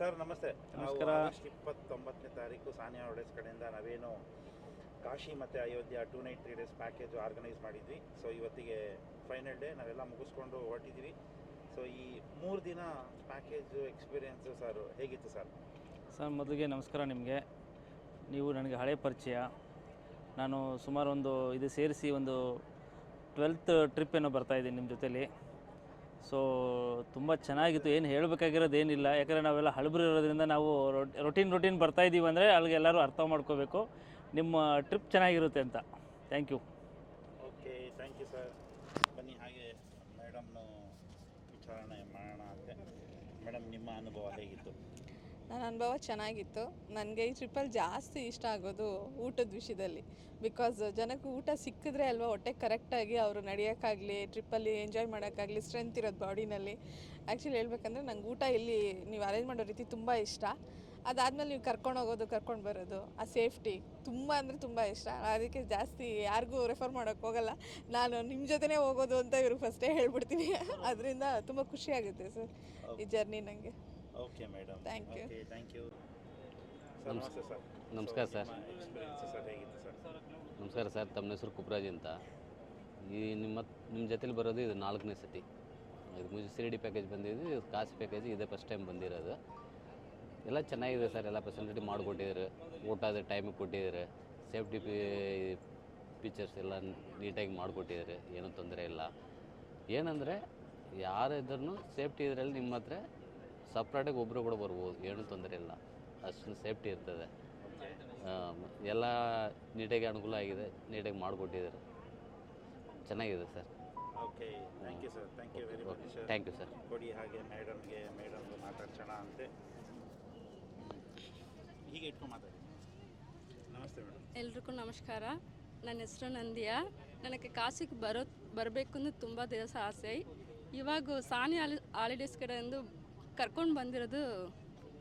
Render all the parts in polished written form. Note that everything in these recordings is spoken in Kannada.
ಸರ್ ನಮಸ್ತೆ. ನಮಸ್ಕಾರ. ಆಗಸ್ಟ್ 29ನೇ ತಾರೀಕು ಸಾನಿಯಾ ಹೋಟೆಲ್ಸ್ ಕಡೆಯಿಂದ ನಾವೇನು ಕಾಶಿ ಮತ್ತು Ayodhya 2 night 3 days package organise ಮಾಡಿದ್ವಿ. ಸೊ ಇವತ್ತಿಗೆ ಫೈನಲ್ ಡೇ, ನಾವೆಲ್ಲ ಮುಗಿಸ್ಕೊಂಡು ಹೊರಟಿದ್ದೀವಿ. ಸೊ ಈ 3 ದಿನ ಪ್ಯಾಕೇಜು ಎಕ್ಸ್ಪೀರಿಯೆನ್ಸು ಸರ್ ಹೇಗಿತ್ತು ಸರ್? ಸರ್ ಮೊದಲಿಗೆ ನಮಸ್ಕಾರ ನಿಮಗೆ. ನೀವು ನನಗೆ ಹಳೆ ಪರಿಚಯ. ನಾನು ಸುಮಾರು ಇದು ಸೇರಿಸಿ 12th ಟ್ರಿಪ್ ಏನೋ ಬರ್ತಾಯಿದ್ದೀನಿ ನಿಮ್ಮ ಜೊತೇಲಿ. ಸೊ ತುಂಬ ಚೆನ್ನಾಗಿತ್ತು. ಏನು ಹೇಳಬೇಕಾಗಿರೋದು ಏನಿಲ್ಲ, ಯಾಕಂದರೆ ನಾವೆಲ್ಲ ಹಳಬರು ಇರೋದ್ರಿಂದ ನಾವು ರೊಟೀನ್ ಬರ್ತಾಯಿದ್ದೀವಿ ಅಂದರೆ ಅಲ್ಲಿಗೆ ಎಲ್ಲರೂ ಅರ್ಥ ಮಾಡ್ಕೋಬೇಕು. ನಿಮ್ಮ ಟ್ರಿಪ್ ಚೆನ್ನಾಗಿರುತ್ತೆ ಅಂತ. Thank you. Okay, thank you sir. ಬನ್ನಿ ಹಾಗೆ ಮೇಡಮ್ನು ವಿಚಾರಣೆ ಮಾಡೋಣ ಅಂತೆ. ಮೇಡಮ್, ನಿಮ್ಮ ಅನುಭವ ಹೇಗಿತ್ತು? ನನ್ನ ಅನುಭವ ಚೆನ್ನಾಗಿತ್ತು. ನನಗೆ ಈ ಟ್ರಿಪ್ಪಲ್ಲಿ ಜಾಸ್ತಿ ಇಷ್ಟ ಆಗೋದು ಊಟದ ವಿಷಯದಲ್ಲಿ. ಬಿಕಾಸ್ ಜನಕ್ಕೆ ಊಟ ಸಿಕ್ಕಿದ್ರೆ ಅಲ್ವಾ ಹೊಟ್ಟೆ ಕರೆಕ್ಟಾಗಿ ಅವರು ನಡೆಯೋಕ್ಕಾಗಲಿ, ಟ್ರಿಪ್ಪಲ್ಲಿ ಎಂಜಾಯ್ ಮಾಡೋಕ್ಕಾಗಲಿ ಸ್ಟ್ರೆಂತ್ ಇರೋದು ಬಾಡಿನಲ್ಲಿ. ಆ್ಯಕ್ಚುಲಿ ಹೇಳ್ಬೇಕಂದ್ರೆ ನಂಗೆ ಊಟ ಇಲ್ಲಿ ನೀವು ಅರೇಂಜ್ ಮಾಡೋ ರೀತಿ ತುಂಬ ಇಷ್ಟ. ಅದಾದಮೇಲೆ ನೀವು ಕರ್ಕೊಂಡು ಹೋಗೋದು, ಕರ್ಕೊಂಡು ಬರೋದು, ಆ ಸೇಫ್ಟಿ ತುಂಬ ಅಂದರೆ ತುಂಬ ಇಷ್ಟ. ಅದಕ್ಕೆ ಜಾಸ್ತಿ ಯಾರಿಗೂ ರೆಫರ್ ಮಾಡೋಕ್ಕೆ ಹೋಗಲ್ಲ. ನಾನು ನಿಮ್ಮ ಜೊತೆನೇ ಹೋಗೋದು ಅಂತ ಇವ್ರಿಗೆ ಫಸ್ಟೇ ಹೇಳ್ಬಿಡ್ತೀನಿ. ಅದರಿಂದ ತುಂಬ ಖುಷಿಯಾಗುತ್ತೆ ಸರ್ ಈ ಜರ್ನಿ ನನಗೆ. Okay madam, thank you. Okay, thank you sir. ನಮಸ್ತೆ ಸರ್. ನಮಸ್ಕಾರ ಸರ್. ಎಕ್ಸ್ಪೀರಿಯನ್ಸ್ ಸರ್ ಹೇಗಿತ್ತು ಸರ್? ನಮಸ್ಕಾರ ಸರ್. ತಮ್ಮ ಹೆಸರು ಕುಬ್ರಾಜ್ ಅಂತ. ನಿಮ್ಮ ಜೊತೆಲಿ ಬರೋದು ಇದು 4ನೇ ಸತಿ. ಇದು ಮುಂಚೆ ಶಿರಡಿ ಪ್ಯಾಕೇಜ್ ಬಂದಿದ್ದು, ಇದು ಕಾಶಿ ಪ್ಯಾಕೇಜ್ ಇದೇ ಫಸ್ಟ್ ಟೈಮ್ ಬಂದಿರೋದು. ಎಲ್ಲ ಚೆನ್ನಾಗಿದೆ ಸರ್. ಎಲ್ಲ ಫೆಸಿಲಿಟಿ ಮಾಡಿಕೊಟ್ಟಿದ್ದಾರೆ. ಊಟದ ಟೈಮಿಗೆ ಕೊಟ್ಟಿದ್ದಾರೆ. ಸೇಫ್ಟಿ ಫೀಚರ್ಸ್ ಎಲ್ಲ ನೀಟಾಗಿ ಮಾಡಿಕೊಟ್ಟಿದ್ದಾರೆ. ಏನೂ ತೊಂದರೆ ಇಲ್ಲ. ಏನಂದರೆ ಯಾರಿದ್ರೂ ಸೇಫ್ಟಿ ಇದರಲ್ಲಿ ನಿಮ್ಮ ಹತ್ರ ಸಪ್ರೇಟಾಗಿ ಒಬ್ಬರು ಕೂಡ ಬರ್ಬೋದು. ಏನೂ ತೊಂದರೆ ಇಲ್ಲ. ಅಷ್ಟು ಸೇಫ್ಟಿ ಇರ್ತದೆ. ಎಲ್ಲ ನೀಟಾಗಿ ಅನುಕೂಲ ಆಗಿದೆ. ನೀಟಾಗಿ ಮಾಡಿಕೊಟ್ಟಿದ್ದಾರೆ. ಚೆನ್ನಾಗಿದೆ sir. Okay, thank you sir. Thank you very much sir. Thank you sir. ಕೊಡಿ ಹಾಗೆ ಮೇಡಮ್ಗೆ ಮಾತಾಡ್ಸೋಣ ಅಂತೆ. ಹೀಗೆ ಇಟ್ಕೊಂಡು ಮಾತಾಡಿ. ನಮಸ್ತೆ ಮೇಡಮ್. ಎಲ್ರಿಗೂ ನಮಸ್ಕಾರ. ನನ್ನ ಹೆಸರು ನಂದಿಯಾ. ನನಗೆ ಕಾಶಿಗೆ ಬರಬೇಕು ಅಂದ್ರೆ ತುಂಬ ದಿವಸ ಆಸೆ. ಇವಾಗ ಸಾನಿಯಾ ಹಾಲಿಡೇಸ್ ಕಡೆಯಿಂದ ಕರ್ಕೊಂಡು ಬಂದಿರೋದು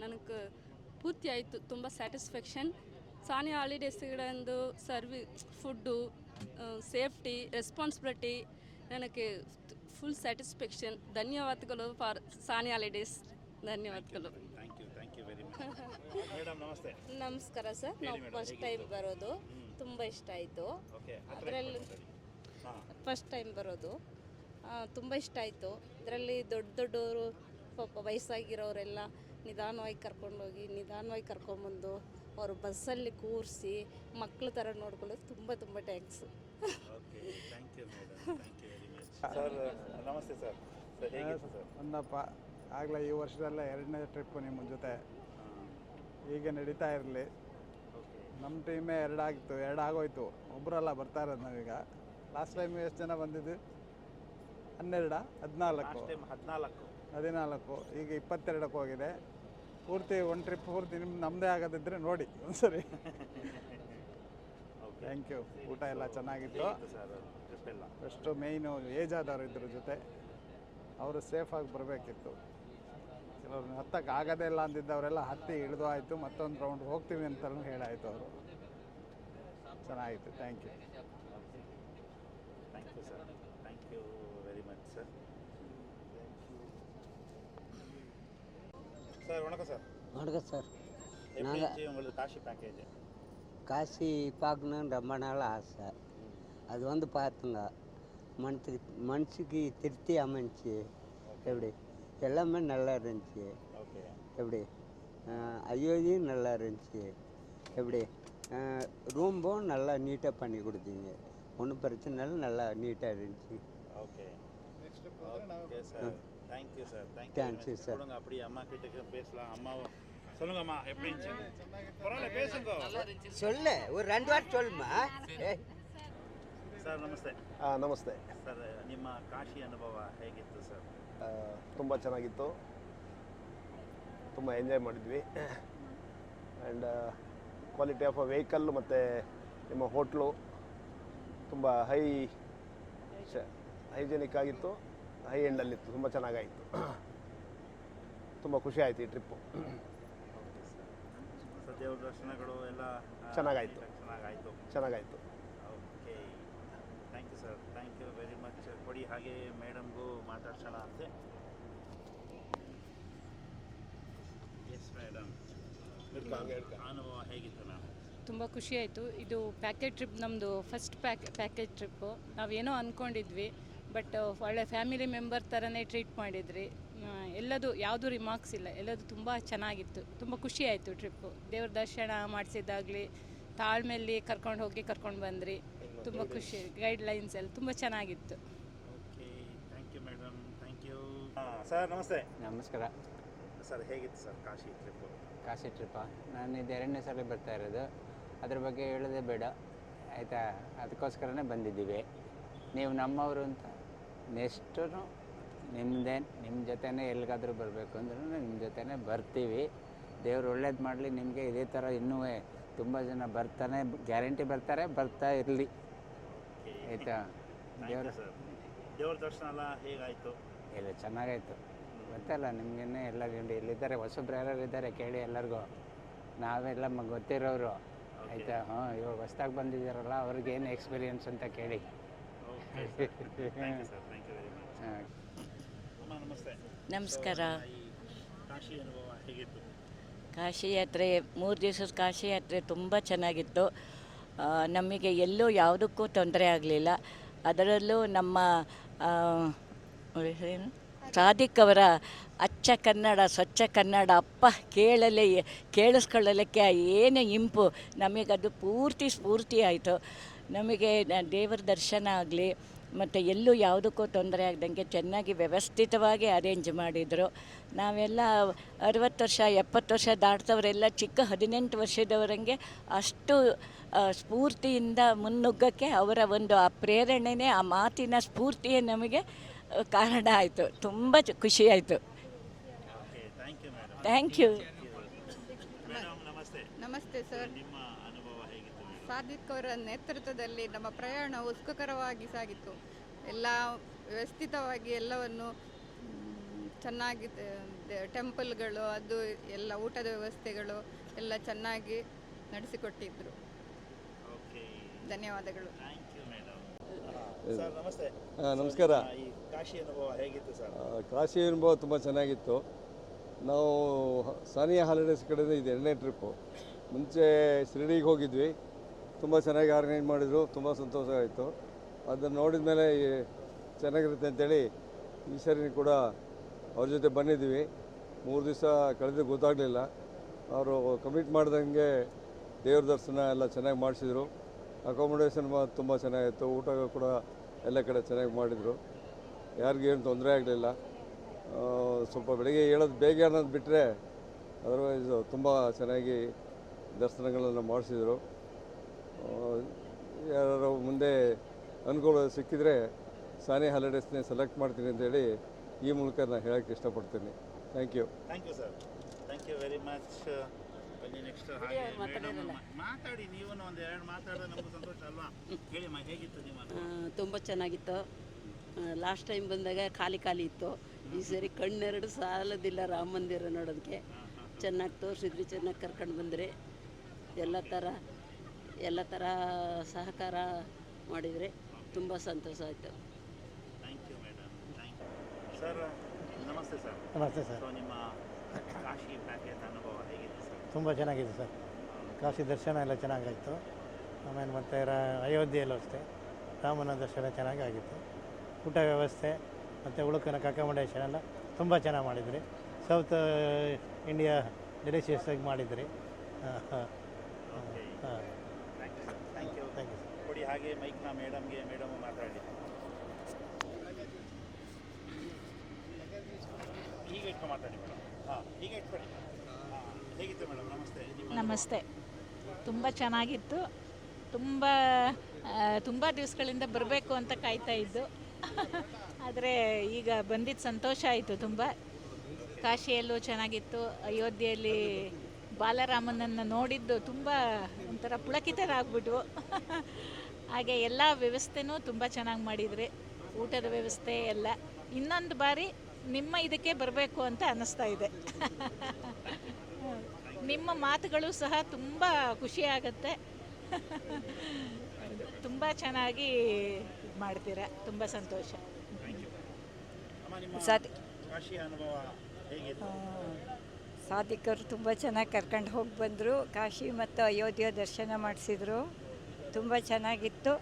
ನನಗೆ ಪೂರ್ತಿ ಆಯಿತು. ತುಂಬ ಸ್ಯಾಟಿಸ್ಫ್ಯಾಕ್ಷನ್. ಸಾನಿಯಾ ಹಾಲಿಡೇಸ್ ಕಡೆಯಿಂದ ಫುಡ್ಡು, ಸೇಫ್ಟಿ, ರೆಸ್ಪಾನ್ಸಿಬಿಲಿಟಿ ನನಗೆ ಫುಲ್ ಸ್ಯಾಟಿಸ್ಫ್ಯಾಕ್ಷನ್. ಧನ್ಯವಾದಗಳು ಫಾರ್ ಸಾನಿಯಾ ಹಾಲಿಡೇಸ್. ಧನ್ಯವಾದಗಳು. Thank you very much. Madam ನಮಸ್ತೆ. ನಮಸ್ಕಾರ ಸರ್. ನಾವು ಫಸ್ಟ್ ಟೈಮ್ ಬರೋದು. ತುಂಬ ಇಷ್ಟ ಆಯಿತು. ಅದರಲ್ಲಿ ಫಸ್ಟ್ ಟೈಮ್ ಬರೋದು ತುಂಬ ಇಷ್ಟ ಆಯಿತು. ಇದರಲ್ಲಿ ದೊಡ್ಡವರು ಪಾಪ ವಯಸ್ಸಾಗಿರೋರೆಲ್ಲ ನಿಧಾನವಾಗಿ ಕರ್ಕೊಂಡೋಗಿ ನಿಧಾನವಾಗಿ ಕರ್ಕೊಂಬಂದು ಅವರು ಬಸ್ಸಲ್ಲಿ ಕೂರಿಸಿ ಮಕ್ಕಳ ಥರ ನೋಡ್ಕೊಳ್ಳೋದು ತುಂಬ thanks. Thank you madam. Thank you very much sir. ನಮಸ್ತೆ ಸರ್. ಸರ್ ಹೇಗಿತ್ತು ಸರ್? ಒಂದಪ್ಪ ಆಗಲೇ ಈ ವರ್ಷದಲ್ಲೇ 2ನೇ ಟ್ರಿಪ್ಪು ನಿಮ್ಮ ಜೊತೆ. ಹೀಗೆ ನಡೀತಾ ಇರಲಿ. ನಮ್ಮ ಟೀಮೇ 2 ಆಗಿತ್ತು, 2 ಆಗೋಯ್ತು. ಒಬ್ಬರಲ್ಲ ಬರ್ತಾ ಇರೋದು ನಾವೀಗ. ಲಾಸ್ಟ್ ಟೈಮ್ ಎಷ್ಟು ಜನ ಬಂದಿದ್ದು? 12, 14, 14. ಈಗ 22ಕ್ಕೆ ಹೋಗಿದೆ. ಪೂರ್ತಿ ಒಂದು ಟ್ರಿಪ್ ಪೂರ್ತಿ ನಮ್ಮದೇ ಆಗೋದಿದ್ರೆ ನೋಡಿ ಒಂದ್ಸರಿ. Thank you. ಊಟ ಎಲ್ಲ ಚೆನ್ನಾಗಿತ್ತು. ಫಸ್ಟು ಮೇಯ್ನು ಏಜ್ ಆದವರು ಇದ್ರ ಜೊತೆ, ಅವರು ಸೇಫಾಗಿ ಬರಬೇಕಿತ್ತು. ಕೆಲವ್ರು ಹತ್ತಕ್ಕೆ ಆಗೋದೇ ಇಲ್ಲ ಅಂದಿದ್ದವರೆಲ್ಲ ಹತ್ತಿ ಇಳಿದು ಆಯಿತು. ಮತ್ತೊಂದು ರೌಂಡ್ ಹೋಗ್ತೀವಿ ಅಂತಲೂ ಹೇಳಾಯಿತು ಅವರು. ಚೆನ್ನಾಗಿತ್ತು. Thank you. Thank you sir. Thank you very much sir. Sir வணக்கம் சார். வணக்கம் சார். எப்படி உங்களுக்கு காஷி பேக்கேஜ்? காசி பார்க்கணுன்னு ரொம்ப நாள் ஆசை. அது பார்த்துங்க, மனசுக்கு திருப்தி அமைஞ்சி. எப்படி எல்லாமே நல்லா இருந்துச்சு. ஓகே. எப்படி அயோத்தியும் நல்லா இருந்துச்சு. எப்படி ரூம்பும் நல்லா நீட்டாக பண்ணி கொடுத்தீங்க. ஒன்றும் பிரச்சனை இல்லை, நல்லா நீட்டாக இருந்துச்சு. Okay. Okay sir. Thank you sir. Thank you sir. சொல்லுங்க, அப்படியே அம்மா கிட்ட பேசலாம். அம்மாவும் சொல்லுங்கம்மா, எப்படி இருந்துச்சு? பரவாயில்ல, பேசுங்க. சொல்லு, ஒரு 2 வாரம் சொல்லுமா. ಸರ್ ನಮಸ್ತೆ. ನಮಸ್ತೆ ಸರ್, ನಿಮ್ಮ ಕಾಶಿ ಅನುಭವ ಹೇಗಿತ್ತು ಸರ್? ತುಂಬ ಚೆನ್ನಾಗಿತ್ತು. ತುಂಬ ಎಂಜಾಯ್ ಮಾಡಿದ್ವಿ. ಆ್ಯಂಡ್ ಕ್ವಾಲಿಟಿ ಆಫ್ ವೆಹಿಕಲ್ಲು ಮತ್ತು ನಿಮ್ಮ ಹೋಟ್ಲು ತುಂಬ ಹೈಜೆನಿಕ್ ಆಗಿತ್ತು. ಹೈ ಎಂಡಲ್ಲಿತ್ತು. ತುಂಬ ಚೆನ್ನಾಗಾಯಿತು. ತುಂಬ ಖುಷಿ ಆಯಿತು ಈ ಟ್ರಿಪ್ಪು. ದೇವ್ರ ದರ್ಶನಗಳು ಎಲ್ಲ ಚೆನ್ನಾಗಾಯಿತು. ಚೆನ್ನಾಗಾಯಿತು. Okay, thank you sir. Thank you very much. ಕೊಡಿ ಹಾಗೆ ಮೇಡಮ್ಗೂ ಮಾತಾಡ್ಸೋಣ ಅಂತೆ. Yes madam. ಅನುಭವ ಹೇಗಿತ್ತು ಮ್ಯಾಮ್? ತುಂಬ ಖುಷಿಯಾಯಿತು. ಇದು ಪ್ಯಾಕೇಜ್ ಟ್ರಿಪ್ ನಮ್ಮದು ಫಸ್ಟ್ ಪ್ಯಾಕೇಜ್ ಟ್ರಿಪ್ಪು. ನಾವೇನೋ ಅಂದ್ಕೊಂಡಿದ್ವಿ, ಬಟ್ ಒಳ್ಳೆ ಫ್ಯಾಮಿಲಿ ಮೆಂಬರ್ ಥರನೇ ಟ್ರೀಟ್ ಮಾಡಿದ್ರಿ. ಎಲ್ಲದು ಯಾವುದೂ ರಿಮಾರ್ಕ್ಸ್ ಇಲ್ಲ, ಎಲ್ಲದು ತುಂಬ ಚೆನ್ನಾಗಿತ್ತು. ತುಂಬ ಖುಷಿಯಾಯಿತು ಟ್ರಿಪ್ಪು. ದೇವ್ರ ದರ್ಶನ ಮಾಡಿಸಿದ್ದಾಗಲಿ, ತಾಳ್ಮೆಯಲ್ಲಿ ಕರ್ಕೊಂಡು ಬಂದ್ರಿ. ತುಂಬ ಖುಷಿ. ಗೈಡ್ಲೈನ್ಸ್ ಎಲ್ಲ ತುಂಬ ಚೆನ್ನಾಗಿತ್ತು. Okay, thank you madam, thank you. Sir ನಮಸ್ತೆ. ನಮಸ್ಕಾರ ಸರ್, ಹೇಗಿತ್ತು ಸರ್ ಕಾಶಿ ಟ್ರಿಪ್ಪು? ಕಾಶಿ ಟ್ರಿಪ್ಪಾ? ನಾನು ಇದು 2ನೇ ಸಲ ಬರ್ತಾ ಇರೋದು. ಅದ್ರ ಬಗ್ಗೆ ಹೇಳೋದೇ ಬೇಡ ಆಯಿತಾ. ಅದಕ್ಕೋಸ್ಕರನೇ ಬಂದಿದ್ದೀವಿ. ನೀವು ನಮ್ಮವರು ಅಂತ ನೆಕ್ಸ್ಟು ನಿಮ್ಮ ಜೊತೆನೇ ಎಲ್ಲಿಗಾದರೂ ಬರಬೇಕು ಅಂದ್ರೂ ನಿಮ್ಮ ಜೊತೆನೇ ಬರ್ತೀವಿ. ದೇವ್ರು ಒಳ್ಳೇದು ಮಾಡಲಿ ನಿಮಗೆ. ಇದೇ ಥರ ಇನ್ನೂ ತುಂಬ ಜನ ಬರ್ತಾನೆ, ಗ್ಯಾರಂಟಿ ಬರ್ತಾ ಇರಲಿ ಆಯಿತಾ. ದೇವ್ರ ದರ್ಶನ ಎಲ್ಲ ಹೇಗಾಯಿತು? ಎಲ್ಲ ಚೆನ್ನಾಗಾಯಿತು. ಗೊತ್ತಲ್ಲ ನಿಮಗೇನೆ ಎಲ್ಲ ಎಲ್ಲಿದ್ದಾರೆ, ಹೊಸಬ್ರು ಯಾರು ಇದ್ದಾರೆ ಕೇಳಿ ಎಲ್ಲರಿಗೂ. ನಾವೆಲ್ಲ ಗೊತ್ತಿರೋರು ಆಯಿತಾ. ಇವಾಗ ಹೊಸ್ದಾಗಿ ಬಂದಿದ್ದಾರಲ್ಲ ಅವ್ರಿಗೇನು ಎಕ್ಸ್ಪೀರಿಯನ್ಸ್ ಅಂತ ಕೇಳಿ. ನಮಸ್ಕಾರ. ಕಾಶಿ ಅನುಭವ ಹೇಗಿತ್ತು? ಕಾಶಿ ಯಾತ್ರೆ 3 ದಿವಸದ ಕಾಶಿ ಯಾತ್ರೆ ತುಂಬ ಚೆನ್ನಾಗಿತ್ತು. ನಮಗೆ ಎಲ್ಲೂ ಯಾವುದಕ್ಕೂ ತೊಂದರೆ ಆಗಲಿಲ್ಲ. ಅದರಲ್ಲೂ ನಮ್ಮ ಏನು ಸಾದಿಕ್ ಅವರ ಅಚ್ಚ ಕನ್ನಡ, ಸ್ವಚ್ಛ ಕನ್ನಡ, ಅಪ್ಪ ಕೇಳಿಸ್ಕೊಳ್ಳಲಿಕ್ಕೆ ಏನು ಇಂಪು. ನಮಗದು ಪೂರ್ತಿ ಸ್ಫೂರ್ತಿ ಆಯಿತು. ನಮಗೆ ದೇವರ ದರ್ಶನ ಆಗಲಿ ಮತ್ತು ಎಲ್ಲೂ ಯಾವುದಕ್ಕೂ ತೊಂದರೆ ಆಗದಂಗೆ ಚೆನ್ನಾಗಿ ವ್ಯವಸ್ಥಿತವಾಗಿ ಅರೇಂಜ್ ಮಾಡಿದರು. ನಾವೆಲ್ಲ 60 ವರ್ಷ 70 ವರ್ಷ ದಾಟ್ತವರೆಲ್ಲ ಚಿಕ್ಕ 18 ವರ್ಷದವರಂಗೆ ಅಷ್ಟು ಸ್ಫೂರ್ತಿಯಿಂದ ಮುನ್ನುಗ್ಗಕ್ಕೆ ಅವರ ಒಂದು ಆ ಪ್ರೇರಣೆನೇ, ಆ ಮಾತಿನ ಸ್ಫೂರ್ತಿಯೇ ನಮಗೆ ಕಾರಣ ಆಯಿತು. ತುಂಬ ಖುಷಿಯಾಯಿತು. Thank you. ನಮಸ್ತೆ ಸರ್. ನಿಮ್ಮ ಅನುಭವ ಹೇಗಿತ್ತು? ಸಾದಿಕ್ ಅವರ ನೇತೃತ್ವದಲ್ಲಿ ನಮ್ಮ ಪ್ರಯಾಣವು ಸುಖಕರವಾಗಿ ಸಾಗಿತ್ತು. ಎಲ್ಲ ವ್ಯವಸ್ಥಿತವಾಗಿ ಎಲ್ಲವನ್ನು ಚೆನ್ನಾಗಿ, ಟೆಂಪಲ್ಗಳು ಅದು ಎಲ್ಲ ಊಟದ ವ್ಯವಸ್ಥೆಗಳು ಎಲ್ಲ ಚೆನ್ನಾಗಿ ನಡೆಸಿಕೊಟ್ಟಿದ್ದರು. ಧನ್ಯವಾದಗಳು. ಸರ್ ನಮಸ್ತೆ. ನಮಸ್ಕಾರ. ಈ ಕಾಶಿ ಅನುಭವ ಹೇಗಿತ್ತು ಸರ್? ಕಾಶಿ ಅನುಭವ ತುಂಬ ಚೆನ್ನಾಗಿತ್ತು. ನಾವು ಸಾನಿಯಾ ಹಾಲಿಡೇಸ್ ಕಡೆಯಿಂದ ಇದು 2ನೇ ಟ್ರಿಪ್ಪು. ಮುಂಚೆ ಶಿರಡಿಗೆ ಹೋಗಿದ್ವಿ, ತುಂಬ ಚೆನ್ನಾಗಿ ಆರ್ಗನೈಸ್ ಮಾಡಿದರು, ತುಂಬ ಸಂತೋಷ ಆಯಿತು. ಅದನ್ನು ನೋಡಿದ ಮೇಲೆ ಚೆನ್ನಾಗಿರುತ್ತೆ ಅಂತೇಳಿ ಈ ಸರಿ ಕೂಡ ಅವ್ರ ಜೊತೆ ಬಂದಿದ್ದೀವಿ. 3 ದಿವಸ ಕಳೆದು ಗೊತ್ತಾಗಲಿಲ್ಲ. ಅವರು ಕಮಿಟ್ ಮಾಡ್ದಂಗೆ ದೇವ್ರ ದರ್ಶನ ಎಲ್ಲ ಚೆನ್ನಾಗಿ ಮಾಡಿಸಿದರು. ಅಕಾಮಿಡೇಷನ್ ತುಂಬ ಚೆನ್ನಾಗಿತ್ತು. ಊಟ ಕೂಡ ಎಲ್ಲ ಕಡೆ ಚೆನ್ನಾಗಿ ಮಾಡಿದರು. ಯಾರಿಗೇನು ತೊಂದರೆ ಆಗಲಿಲ್ಲ. ಸ್ವಲ್ಪ ಬೆಳಗ್ಗೆ ಹೇಳೋದು ಬೇಗ ಅನ್ನೋದು ಬಿಟ್ಟರೆ ಅದರ್ವೈಸ್ ತುಂಬ ಚೆನ್ನಾಗಿ ದರ್ಶನಗಳನ್ನು ಮಾಡಿಸಿದರು. ಯಾರು ಮುಂದೆ ಅನುಕೂಲ ಸಿಕ್ಕಿದರೆ ಸಾನಿಯಾ ಹಾಲಿಡೇಸ್ನೇ ಸೆಲೆಕ್ಟ್ ಮಾಡ್ತೀನಿ ಅಂತೇಳಿ ಈ ಮೂಲಕ ನಾನು ಹೇಳೋಕ್ಕೆ ಇಷ್ಟಪಡ್ತೀನಿ. Thank you. Thank you sir. Thank you very much. ಬನ್ನಿ ನೆಕ್ಸ್ಟ್. ಹಾಗೆ ಮಾತಾಡಿ, ನೀವು ಒಂದು 2 ಮಾತಾಡಿದ್ರೆ ನಮಗೂ ಸಂತೋಷ ಅಲ್ವಾ? ಹೇಳಿ ಹೇಗಿತ್ತು ನಿಮ್ಮ? ತುಂಬ ಚೆನ್ನಾಗಿತ್ತು. ಲಾಸ್ಟ್ ಟೈಮ್ ಬಂದಾಗ ಖಾಲಿ ಇತ್ತು. ಈ ಸರಿ ಕಣ್ಣೆರಡು ಸಾಲದಿಲ್ಲ ರಾಮ ಮಂದಿರ ನೋಡೋದಕ್ಕೆ. ಚೆನ್ನಾಗಿ ತೋರಿಸಿದ್ರಿ, ಚೆನ್ನಾಗಿ ಕರ್ಕೊಂಡು ಬಂದ್ರಿ. ಎಲ್ಲ ಥರ ಸಹಕಾರ ಮಾಡಿದರೆ ತುಂಬ ಸಂತೋಷ ಆಯಿತು. Thank you madam. Thank you sir. ನಮಸ್ತೆ ಸರ್. ನಮಸ್ತೆ ಸರ್. ಸೊ ನಿಮ್ಮ ಕಾಶಿ ಪ್ಯಾಕೇಜ್ ಅನುಭವ ಹೇಗಿತ್ತು ಸರ್? ತುಂಬ ಚೆನ್ನಾಗಿದೆ ಸರ್. ಕಾಶಿ ದರ್ಶನ ಎಲ್ಲ ಚೆನ್ನಾಗಾಯಿತು. ಆಮೇಲೆ ಮತ್ತು ಅಯೋಧ್ಯೆಯಲ್ಲೂ ಅಷ್ಟೇ ರಾಮನ ದರ್ಶನ ಚೆನ್ನಾಗಿ ಆಗಿತ್ತು. ಊಟ ವ್ಯವಸ್ಥೆ ಮತ್ತು ಉಳ್ಕೊಳಕ್ಕೆ ಅಕಾಮಡೇಷನ್ ಎಲ್ಲ ತುಂಬ ಚೆನ್ನಾಗಿ ಮಾಡಿದ್ರಿ. ಸೌತ್ ಇಂಡಿಯಾ ಡೆಲಿಷಿಯಸ್ ಆಗಿ ಮಾಡಿದ್ರಿ. Thank you. ಕೊಡಿ ಹಾಗೆ ಮೈಕ್ನ ಮೇಡಮ್ ಮಾತಾಡಿ. ಹೀಗೆ ಇಟ್ಕೊಂಡು ಮಾತಾಡಿ ಮೇಡಮ್. ಹೀಗೆ ಇಟ್ಕೊಳ್ಳಿ. ಹೇಗಿತ್ತು ಮೇಡಮ್? ನಮಸ್ತೆ. ನಮಸ್ತೆ. ತುಂಬ ಚೆನ್ನಾಗಿತ್ತು. ತುಂಬ ದಿವಸಗಳಿಂದ ಬರಬೇಕು ಅಂತ ಕಾಯ್ತಾ ಇದ್ದು, ಆದರೆ ಈಗ ಬಂದಿದ್ದು ಸಂತೋಷ ಆಯಿತು ತುಂಬ. ಕಾಶಿಯಲ್ಲೂ ಚೆನ್ನಾಗಿತ್ತು. ಅಯೋಧ್ಯೆಯಲ್ಲಿ ಬಾಲರಾಮನನ್ನು ನೋಡಿದ್ದು ತುಂಬ ಒಂಥರ ಪುಳಕಿತರಾಗ್ಬಿಟ್ವು. ಹಾಗೆ ಎಲ್ಲ ವ್ಯವಸ್ಥೆನೂ ತುಂಬ ಚೆನ್ನಾಗಿ ಮಾಡಿದ್ರಿ. ಊಟದ ವ್ಯವಸ್ಥೆ ಎಲ್ಲ. ಇನ್ನೊಂದು ಬಾರಿ ನಿಮ್ಮ ಇದಕ್ಕೆ ಬರಬೇಕು ಅಂತ ಅನ್ನಿಸ್ತಾ ಇದೆ. ನಿಮ್ಮ ಮಾತುಗಳು ಸಹ ತುಂಬ ಖುಷಿಯಾಗತ್ತೆ. ತುಂಬ ಚೆನ್ನಾಗಿ ಮಾಡ್ತೀರಾ. ತುಂಬ ಸಂತೋಷ. ಕಾಶಿ ಅನುಭವ ಹೇಗಿತ್ತು? ಸಾಧಿಕರು ತುಂಬ ಚೆನ್ನಾಗಿ ಕರ್ಕೊಂಡು ಹೋಗಿ ಬಂದರು. ಕಾಶಿ ಮತ್ತು ಅಯೋಧ್ಯೆ ದರ್ಶನ ಮಾಡಿಸಿದ್ರು. ತುಂಬ ಚೆನ್ನಾಗಿತ್ತು.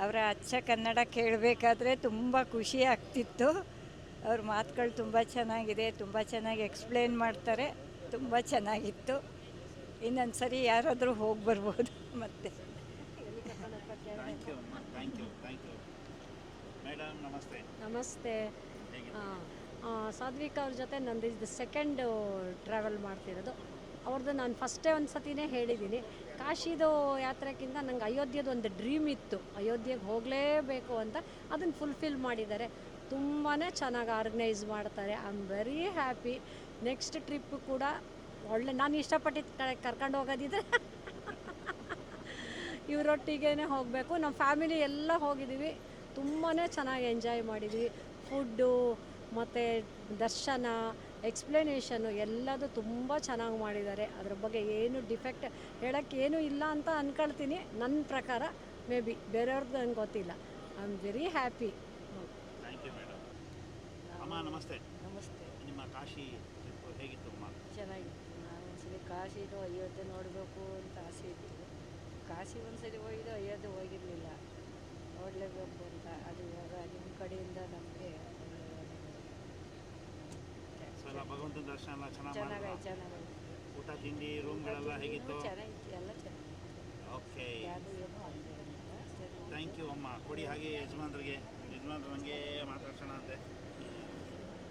ಅವರ ಅಚ್ಚ ಕನ್ನಡ ಕೇಳಬೇಕಾದ್ರೆ ತುಂಬ ಖುಷಿ ಆಗ್ತಿತ್ತು. ಅವ್ರ ಮಾತುಗಳು ತುಂಬ ಚೆನ್ನಾಗಿದೆ, ತುಂಬ ಚೆನ್ನಾಗಿ ಎಕ್ಸ್ಪ್ಲೇನ್ ಮಾಡ್ತಾರೆ. ತುಂಬ ಚೆನ್ನಾಗಿತ್ತು. ಇನ್ನೊಂದು ಸರಿ ಯಾರಾದರೂ ಹೋಗಿ ಬರ್ಬೋದು ಮತ್ತೆ. ಥ್ಯಾಂಕ್ ಯು ಅಮ್ಮ, ಥ್ಯಾಂಕ್ ಯು ಮೇಡಮ್. ನಮಸ್ತೆ. ನಮಸ್ತೆ. ಸಾಧ್ವಿಕ ಅವ್ರ ಜೊತೆ ನಂದು ಇದು ಸೆಕೆಂಡ್ ಟ್ರಾವೆಲ್ ಮಾಡ್ತಿರೋದು. ಅವ್ರದ್ದು ನಾನು ಫಸ್ಟೇ ಒಂದು ಸತಿನೇ ಹೇಳಿದ್ದೀನಿ, ಕಾಶಿದು ಯಾತ್ರೆಗಿಂತ ನಂಗೆ ಅಯೋಧ್ಯೆದು ಒಂದು ಡ್ರೀಮ್ ಇತ್ತು, ಅಯೋಧ್ಯೆಗೆ ಹೋಗಲೇಬೇಕು ಅಂತ. ಅದನ್ನು ಫುಲ್ಫಿಲ್ ಮಾಡಿದ್ದಾರೆ. ತುಂಬಾ ಚೆನ್ನಾಗಿ ಆರ್ಗನೈಸ್ ಮಾಡ್ತಾರೆ. I am very happy. Next trip ಕೂಡ ಒಳ್ಳೆ, ನಾನು ಇಷ್ಟಪಟ್ಟಿದ್ದ ಕಡೆ ಕರ್ಕೊಂಡು ಹೋಗೋದಿದ್ರೆ ಇವರೊಟ್ಟಿಗೆ ಹೋಗಬೇಕು. ನಮ್ಮ ಫ್ಯಾಮಿಲಿ ಎಲ್ಲ ಹೋಗಿದ್ದೀವಿ. ತುಂಬಾ ಚೆನ್ನಾಗಿ ಎಂಜಾಯ್ ಮಾಡಿದ್ವಿ. ಫುಡ್ಡು ಮತ್ತು ದರ್ಶನ, ಎಕ್ಸ್ಪ್ಲನೇಷನು ಎಲ್ಲದು ತುಂಬ ಚೆನ್ನಾಗಿ ಮಾಡಿದ್ದಾರೆ. ಅದ್ರ ಬಗ್ಗೆ ಏನು ಡಿಫೆಕ್ಟ್ ಹೇಳೋಕ್ಕೆ ಏನೂ ಇಲ್ಲ ಅಂತ ಅಂದ್ಕೊಳ್ತೀನಿ. ನನ್ನ ಪ್ರಕಾರ ಮೇ ಬಿ, ಬೇರೆಯವ್ರದ್ದು ನಂಗೆ ಗೊತ್ತಿಲ್ಲ. I am very happy. Thank you madam. ಅಮ್ಮ ನಮಸ್ತೆ. ನಮಸ್ತೆ. ನಿಮ್ಮ ಕಾಶಿ ಟ್ರಿಪ್ ಹೇಗಿತ್ತು ಅಮ್ಮ? ಚೆನ್ನಾಗಿತ್ತು. ನಾನು ಒಂದ್ಸಲಿ ಕಾಶಿದು ಅಯೋಧ್ಯೆ ನೋಡಬೇಕು ಅಂತ ಆಸೆ ಇತ್ತು. ಕಾಶಿ ಒಂದ್ಸಲಿ ಹೋಗಿದ್ದು, ಅಯೋಧ್ಯೆ ಹೋಗಿರಲಿಲ್ಲ. ನೋಡಲೇಬೇಕು ಅಂತ. ಅದು ಇವಾಗ ನಿಮ್ಮ ಕಡೆಯಿಂದ ನಮಗೆ ಭಗವಂತನ ದರ್ಶನ ಎಲ್ಲ ಚೆನ್ನಾಗಾಯ್ತು. ಊಟ ತಿಂಡಿ ರೂಮ್ಗಳೆಲ್ಲ ಹೇಗಿತ್ತು? ಚೆನ್ನಾಗಿತ್ತು, ಎಲ್ಲ ಚೆನ್ನಾಗಿತ್ತು. ಓಕೆ, ಯಾವುದು ಏನೂ ಆಗ್ತಿರಲಿಲ್ಲ. ಥ್ಯಾಂಕ್ ಯು ಅಮ್ಮ. ಕೊಡಿ ಹಾಗೆ ಯಜಮಾನ್ರಿಗೆ. ಯಜಮಾನ್ರು ನನಗೆ ಮಾತಾಡ್ಸೋಣ ಅಂತೆ.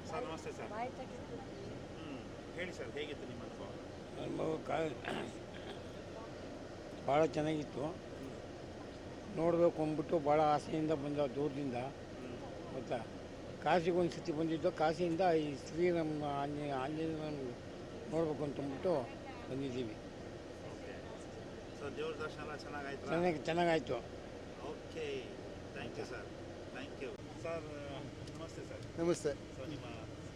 ಸರ್ ನಮಸ್ತೆ ಸರ್. ಹೇಳಿ ಸರ್, ಹೇಗಿತ್ತು ನಿಮ್ಮ ಅನುಭವ? ಭಾಳ ಚೆನ್ನಾಗಿತ್ತು. ನೋಡಬೇಕು ಅಂದ್ಬಿಟ್ಟು ಭಾಳ ಆಸೆಯಿಂದ ಬಂದ, ದೂರದಿಂದ. ಗೊತ್ತಾ, ಕಾಶಿಗೆ ಒಂದು ಸತಿ ಬಂದಿದ್ದು. ಕಾಶಿಯಿಂದ ಈ ಶ್ರೀರಾಮ ಆಂಜನೇಯ ನೋಡಬೇಕು ಅಂತಂದ್ಬಿಟ್ಟು ಬಂದಿದ್ದೀವಿ. ಸರ್ ದೇವ್ರ ದರ್ಶನ ಎಲ್ಲ ಚೆನ್ನಾಗಾಯ್ತು? ಚೆನ್ನಾಗಾಯ್ತು. Okay, thank you sir. Thank you sir. ನಮಸ್ತೆ ಸರ್. ನಮಸ್ತೆ. ಸೊ ನಿಮ್ಮ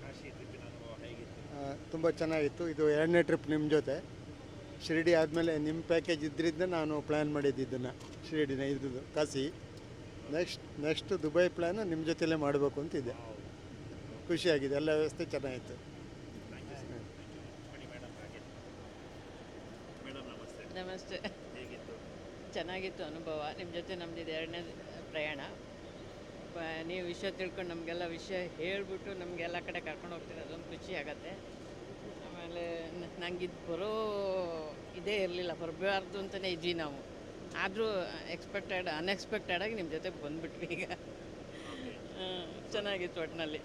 ಕಾಶಿ ಟ್ರಿಪ್ಪಿನ ಅನುಭವ ಹೇಗಿತ್ತು? ತುಂಬ ಚೆನ್ನಾಗಿತ್ತು. ಇದು 2ನೇ ಟ್ರಿಪ್ ನಿಮ್ಮ ಜೊತೆ. ಶಿರಡಿ ಆದಮೇಲೆ ನಿಮ್ಮ ಪ್ಯಾಕೇಜ್ ಇದ್ರಿಂದ ನಾನು ಪ್ಲ್ಯಾನ್ ಮಾಡಿದ್ದಿದ್ದನ್ನು, ಶಿರಡಿನ ಇದ್ದಿದ್ದು ಕಾಶಿ. ನೆಕ್ಸ್ಟ್ ದುಬೈ ಪ್ಲ್ಯಾನು ನಿಮ್ಮ ಜೊತೆಲೇ ಮಾಡಬೇಕು ಅಂತಿದ್ದೆ. ಖುಷಿಯಾಗಿದೆ. ಎಲ್ಲ ವ್ಯವಸ್ಥೆ ಚೆನ್ನಾಗಿತ್ತು. ನಮಸ್ತೆ. ಹೇಗಿತ್ತು? ಚೆನ್ನಾಗಿತ್ತು ಅನುಭವ. ನಿಮ್ಮ ಜೊತೆ ನಮ್ಮದು 2ನೇ ಪ್ರಯಾಣ. ನೀವು ವಿಷಯ ತಿಳ್ಕೊಂಡು ನಮಗೆಲ್ಲ ವಿಷಯ ಹೇಳಿಬಿಟ್ಟು ನಮಗೆಲ್ಲ ಕಡೆ ಕರ್ಕೊಂಡು ಹೋಗ್ತಿರೋದೊಂದು ಖುಷಿ ಆಗತ್ತೆ. ಆಮೇಲೆ ನಂಗೆ ಇದು ಇದೇ ಇರಲಿಲ್ಲ, ಬರಬಾರ್ದು ಅಂತಲೇ ಇದ್ವಿ ನಾವು. ಆದರೂ ಅನ್ಎಕ್ಸ್ಪೆಕ್ಟೆಡಾಗಿ ನಿಮ್ಮ ಜೊತೆ ಬಂದುಬಿಟ್ವಿ ಈಗ. ಚೆನ್ನಾಗಿತ್ತು ಒಟ್ಟಿನಲ್ಲಿ.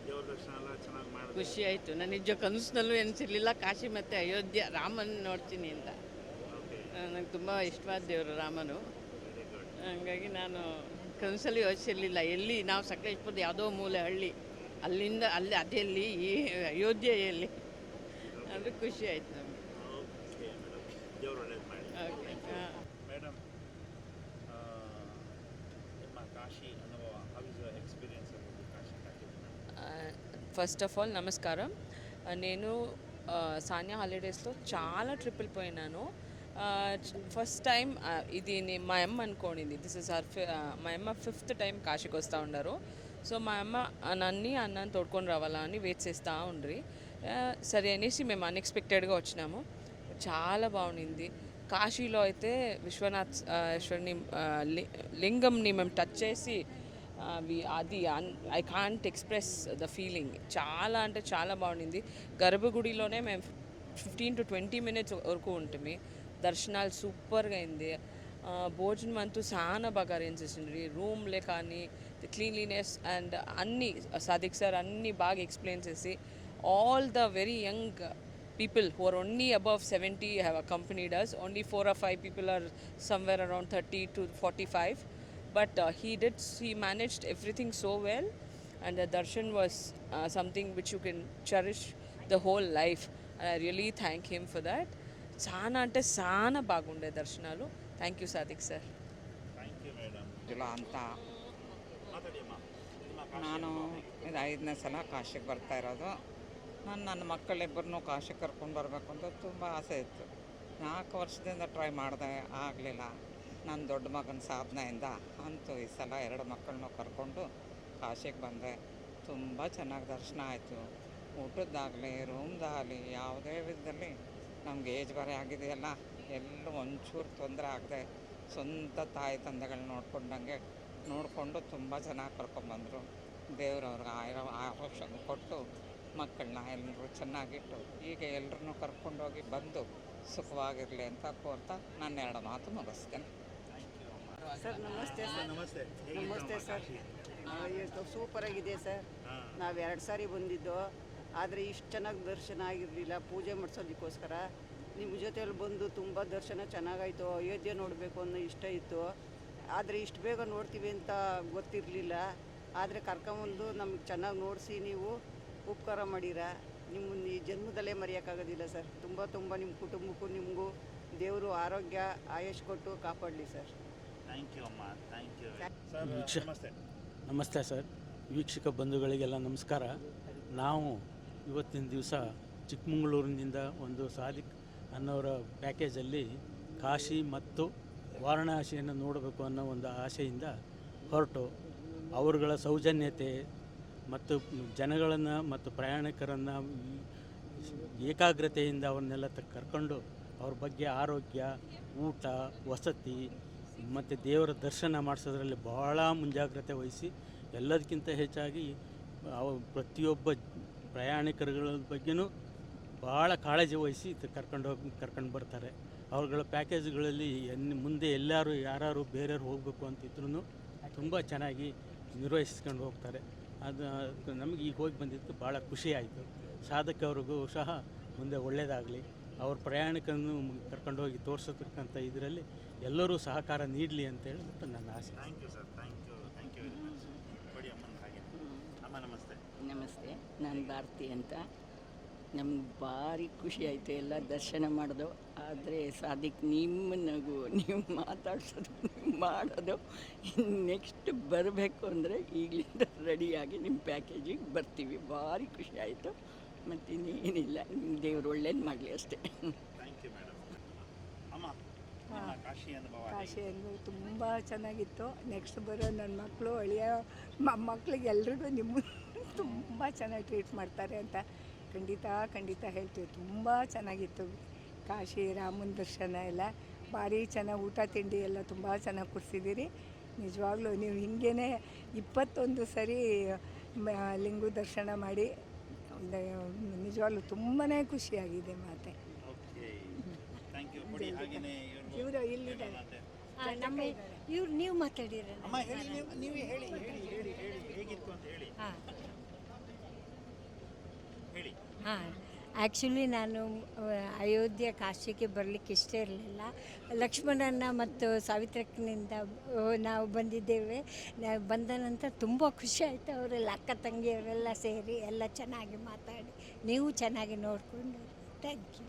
ದೇವ್ರ ದರ್ಶನ ಎಲ್ಲ ಚೆನ್ನಾಗಿ ಮಾಡಿದೆ. ಖುಷಿ ಆಯಿತು. ನಾನು ನಿಜ ಕನಸಿನಲ್ಲೂ ಎನಿಸಿರ್ಲಿಲ್ಲ ಕಾಶಿ ಮತ್ತು ಅಯೋಧ್ಯೆ ರಾಮನ ನೋಡ್ತೀನಿ ಅಂತ. ನಂಗೆ ತುಂಬ ಇಷ್ಟವಾದ ದೇವರು ರಾಮನು. ಹಾಗಾಗಿ ನಾನು ಕನಸಲ್ಲಿ ಯೋಚಿಸಿರಲಿಲ್ಲ ಎಲ್ಲಿ ನಾವು ಸಕಲೇಶ್ಪುರದ ಯಾವುದೋ ಮೂಲೆ ಹಳ್ಳಿ, ಅಲ್ಲಿಂದ ಅಲ್ಲಿ ಅದೆಲ್ಲಿ ಈ ಅಯೋಧ್ಯೆಯಲ್ಲಿ. ಅದು ಖುಷಿ ಆಯಿತು ನಮಗೆ. ಓಕೆ ಮೇಡಮ್, ದೇವ್ರು ಒಳ್ಳೇದು ಮಾಡಿ. ಓಕೆ. ಮೇಡಮ್, ನಿಮ್ಮ ಕಾಶಿ ಅನುಭವ, how is your experience about Kashi package? First of all నమస్కారం. నేను సానియా హాలిడేస్లో చాలా ట్రిప్పులు పోయినాను. ఫస్ట్ టైం ఇది మా అమ్మ అనుకోండి, దిస్ ఇస్ మా అమ్మ 5th టైం కాశీకి వస్తూ ఉన్నారు. సో మా అమ్మ అన్నని తోడుకొని రావాలా అని వెయిట్ చేస్తూ ఉండ్రి. సరే అనేసి మేము అన్ఎక్స్పెక్టెడ్గా వచ్చినాము. చాలా బాగుండింది. కాశీలో అయితే విశ్వనాథ్ని లింగంని మేము టచ్ చేసి అది I can't express the feeling. చాలా అంటే చాలా బాగుండింది. గర్భగుడిలోనే మేము 15 to 20 minutes వరకు ఉంటుంది. దర్శనాలు సూపర్గా అయింది. భోజనం అంటూ చాలా బాగా అరేంజ్ చేసిండ్రి. రూమ్లే కానీ క్లీన్లీనెస్ అండ్ అన్నీ సాదిక్ సార్ అన్నీ బాగా ఎక్స్ప్లెయిన్ చేసి, all the very young people who are only above 70 have accompanied us. Only 4 or 5 people are somewhere around 30 to 45. But he managed everything so well, and the darshan was something which you can cherish the whole life. And I really thank him for that. Sana ante sana bagunde darshanalu. Thank you Sadik sir. Thank you madam. Jual ಅಂತ ನಾನು ಇದು 5ನೇ ಸಲ ಕಾಶಿಗೆ ಬರ್ತಾ ಇರೋದು. ನನ್ನ ಮಕ್ಕಳಿಬ್ಬರನ್ನೂ ಕಾಶಿಗೆ ಕರ್ಕೊಂಡು ಬರಬೇಕು ಅಂತ ತುಂಬ ಆಸೆ ಇತ್ತು. 4 ವರ್ಷದಿಂದ ಟ್ರೈ ಮಾಡಿದೆ, ಆಗಲಿಲ್ಲ. ನನ್ನ ದೊಡ್ಡ ಮಗನ ಸಾಧನೆಯಿಂದ ಅಂತೂ ಈ ಸಲ 2 ಮಕ್ಕಳನ್ನೂ ಕರ್ಕೊಂಡು ಕಾಶಿಗೆ ಬಂದೆ. ತುಂಬ ಚೆನ್ನಾಗಿ ದರ್ಶನ ಆಯಿತು. ಊಟದ್ದಾಗಲಿ ರೂಮ್ದಾಗಲಿ ಯಾವುದೇ ವಿಧದಲ್ಲಿ ನಮಗೆ ಏಜ್ ಬೇರೆ ಆಗಿದೆಯಲ್ಲ, ಎಲ್ಲೂ ಒಂಚೂರು ತೊಂದರೆ ಆಗದೆ ಸ್ವಂತ ತಾಯಿ ತಂದೆಗಳು ನೋಡಿಕೊಂಡು ತುಂಬ ಚೆನ್ನಾಗಿ ಕರ್ಕೊಂಬಂದರು. ದೇವ್ರವ್ರಿಗೆ ಆರೋಗ್ಯ ಕೊಟ್ಟು ಮಕ್ಕಳನ್ನ ಎಲ್ಲರೂ ಚೆನ್ನಾಗಿಟ್ಟು ಹೀಗೆ ಎಲ್ಲರನ್ನೂ ಕರ್ಕೊಂಡೋಗಿ ಬಂದು ಸುಖವಾಗಿರಲಿ ಅಂತ ಕೋರ್ತಾ ನಾನು 2 ಮಾತು ಮುಗಿಸ್ತೇನೆ. ಸರ್ ನಮಸ್ತೆ ಸರ್. ನಮಸ್ತೆ. ನಮಸ್ತೆ ಸರ್. ಇದು ಸೂಪರಾಗಿದೆ ಸರ್. ನಾವು 2 ಸಾರಿ ಬಂದಿದ್ದು, ಆದರೆ ಇಷ್ಟು ಚೆನ್ನಾಗಿ ದರ್ಶನ ಆಗಿರಲಿಲ್ಲ. ಪೂಜೆ ಮಾಡಿಸೋದಕ್ಕೋಸ್ಕರ ನಿಮ್ಮ ಜೊತೆಯಲ್ಲಿ ಬಂದು ತುಂಬ ದರ್ಶನ ಚೆನ್ನಾಗಾಯಿತು. ಅಯೋಧ್ಯೆ ನೋಡಬೇಕು ಅನ್ನೋ ಇಷ್ಟ ಇತ್ತು, ಆದರೆ ಇಷ್ಟು ಬೇಗ ನೋಡ್ತೀವಿ ಅಂತ ಗೊತ್ತಿರಲಿಲ್ಲ. ಆದರೆ ಕರ್ಕೊಂಬಂದು ನಮಗೆ ಚೆನ್ನಾಗಿ ನೋಡಿಸಿ ನೀವು ಉಪಕಾರ ಮಾಡೀರ. ನಿಮ್ಮನ್ನು ಈ ಜನ್ಮದಲ್ಲೇ ಮರೆಯೋಕ್ಕಾಗೋದಿಲ್ಲ ಸರ್. ತುಂಬ ನಿಮ್ಮ ಕುಟುಂಬಕ್ಕೂ ನಿಮಗೂ ದೇವರು ಆರೋಗ್ಯ ಆಯುಷ್ ಕೊಟ್ಟು ಕಾಪಾಡಲಿ ಸರ್. ಥ್ಯಾಂಕ್ ಯು ಅಮ್ಮ, ಥ್ಯಾಂಕ್ ಯು. ನಮಸ್ತೆ. ನಮಸ್ತೆ ಸರ್. ವೀಕ್ಷಕ ಬಂಧುಗಳಿಗೆಲ್ಲ ನಮಸ್ಕಾರ. ನಾವು ಇವತ್ತಿನ ದಿವಸ ಚಿಕ್ಕಮಗಳೂರಿನಿಂದ ಒಂದು ಸಾದಿಕ್ ಅನ್ನೋರ ಪ್ಯಾಕೇಜಲ್ಲಿ ಕಾಶಿ ಮತ್ತು ವಾರಣಾಸಿಯನ್ನು ನೋಡಬೇಕು ಅನ್ನೋ ಒಂದು ಆಸೆಯಿಂದ ಹೊರಟು, ಅವರುಗಳ ಸೌಜನ್ಯತೆ ಮತ್ತು ಜನಗಳನ್ನು ಮತ್ತು ಪ್ರಯಾಣಿಕರನ್ನು ಏಕಾಗ್ರತೆಯಿಂದ ಅವ್ರನ್ನೆಲ್ಲ ಕರ್ಕೊಂಡು ಅವ್ರ ಬಗ್ಗೆ ಆರೋಗ್ಯ, ಊಟ, ವಸತಿ ಮತ್ತು ದೇವರ ದರ್ಶನ ಮಾಡಿಸೋದ್ರಲ್ಲಿ ಭಾಳ ಮುಂಜಾಗ್ರತೆ ವಹಿಸಿ, ಎಲ್ಲದಕ್ಕಿಂತ ಹೆಚ್ಚಾಗಿ ಪ್ರತಿಯೊಬ್ಬ ಪ್ರಯಾಣಿಕರುಗಳ ಬಗ್ಗೆನೂ ಭಾಳ ಕಾಳಜಿ ವಹಿಸಿ ಕರ್ಕೊಂಡು ಬರ್ತಾರೆ. ಅವ್ರುಗಳ ಪ್ಯಾಕೇಜ್ಗಳಲ್ಲಿ ಮುಂದೆ ಯಾರು ಬೇರೆಯವ್ರು ಹೋಗಬೇಕು ಅಂತಿದ್ರು ತುಂಬ ಚೆನ್ನಾಗಿ ನಿರ್ವಹಿಸ್ಕೊಂಡು ಹೋಗ್ತಾರೆ. ಅದು ನಮಗೆ ಈಗ ಹೋಗಿ ಬಂದಿದ್ದು ಭಾಳ ಖುಷಿ ಆಯಿತು. ಸಾಧಕ ಅವ್ರಿಗೂ ಸಹ ಮುಂದೆ ಒಳ್ಳೆಯದಾಗಲಿ, ಅವ್ರ ಪ್ರಯಾಣಿಕರನ್ನು ಕರ್ಕೊಂಡೋಗಿ ತೋರಿಸತಕ್ಕಂಥ ಇದರಲ್ಲಿ ಎಲ್ಲರೂ ಸಹಕಾರ ನೀಡಲಿ ಅಂತ ಹೇಳ್ಬಿಟ್ಟು ನನ್ನ ಆಸೆ. Thank you sir. Thank you very much. ಬಡಿ ಅಮ್ಮನ ಹಾಗೆ. ಅಮ್ಮ ನಮಸ್ತೆ. ನಮಸ್ತೆ. ನಾನು ಭಾರತಿ ಅಂತ. ನಮ್ಗೆ ಭಾರಿ ಖುಷಿ ಆಯಿತು ಎಲ್ಲ ದರ್ಶನ ಮಾಡೋದು. ಆದರೆ ಸಾದಿಕ್ ನಿಮ್ಮ ನಗು, ನೀವು ಮಾತಾಡ್ಸೋದು, ನೀವು ಮಾಡೋದು, ನೆಕ್ಸ್ಟ್ ಬರಬೇಕು ಅಂದರೆ ಈಗಲಿಂದ ರೆಡಿಯಾಗಿ ನಿಮ್ಮ ಪ್ಯಾಕೇಜಿಗೆ ಬರ್ತೀವಿ. ಭಾರಿ ಖುಷಿ ಆಯಿತು. ಮತ್ತು ಇನ್ನೇನಿಲ್ಲ, ನಿಮ್ಮ ದೇವ್ರು ಒಳ್ಳೇದು ಮಾಡಲಿ ಅಷ್ಟೇ. Thank you madam. ಅಮ್ಮ, ಕಾಶಿ ಅನುಭವ. ಕಾಶಿ ಅನುಭವ ತುಂಬ ಚೆನ್ನಾಗಿತ್ತು. ನೆಕ್ಸ್ಟ್ ಬರೋ ನನ್ನ ಮಕ್ಕಳು, ಅಳಿಯ ಮಕ್ಕಳಿಗೆ ಎಲ್ರಿಗೂ ನಿಮ್ಮ ತುಂಬ ಚೆನ್ನಾಗಿ ಟ್ರೀಟ್ ಮಾಡ್ತಾರೆ ಅಂತ ಖಂಡಿತ ಹೇಳ್ತೀವಿ. ತುಂಬ ಚೆನ್ನಾಗಿತ್ತು ಕಾಶಿ ರಾಮನ ದರ್ಶನ ಎಲ್ಲ. ಭಾರಿ ಚೆನ್ನಾಗಿ ಊಟ ತಿಂಡಿ ಎಲ್ಲ ತುಂಬ ಚೆನ್ನಾಗಿ ಕೊಡಿಸಿದ್ದೀರಿ. ನಿಜವಾಗ್ಲೂ ನೀವು ಹಿಂಗೇ 21 ಸರಿ ಲಿಂಗು ದರ್ಶನ ಮಾಡಿ ನಿಜವಾಗ್ಲೂ ತುಂಬಾ ಖುಷಿಯಾಗಿದೆ. ಮಾತೆ ಇವರು ಇಲ್ಲಿದ್ದಾರೆ. ಇವ್ರು ನೀವು ಮಾತಾಡಿರ. ಹಾಂ, ಆ್ಯಕ್ಚುಲಿ ನಾನು ಅಯೋಧ್ಯೆ ಕಾಶಿಗೆ ಬರಲಿಕ್ಕೆ ಇಷ್ಟ ಇರಲಿಲ್ಲ. ಲಕ್ಷ್ಮಣನ ಮತ್ತು ಸಾವಿತ್ರಕ್ಕನಿಂದ ನಾವು ಬಂದಿದ್ದೇವೆ. ನಾವು ಬಂದ ನಂತರ ತುಂಬ ಖುಷಿ ಆಯಿತು. ಅವರೆಲ್ಲ ಅಕ್ಕ ತಂಗಿಯವರೆಲ್ಲ ಸೇರಿ ಎಲ್ಲ ಚೆನ್ನಾಗಿ ಮಾತಾಡಿ, ನೀವು ಚೆನ್ನಾಗಿ ನೋಡಿಕೊಂಡು. Thank you.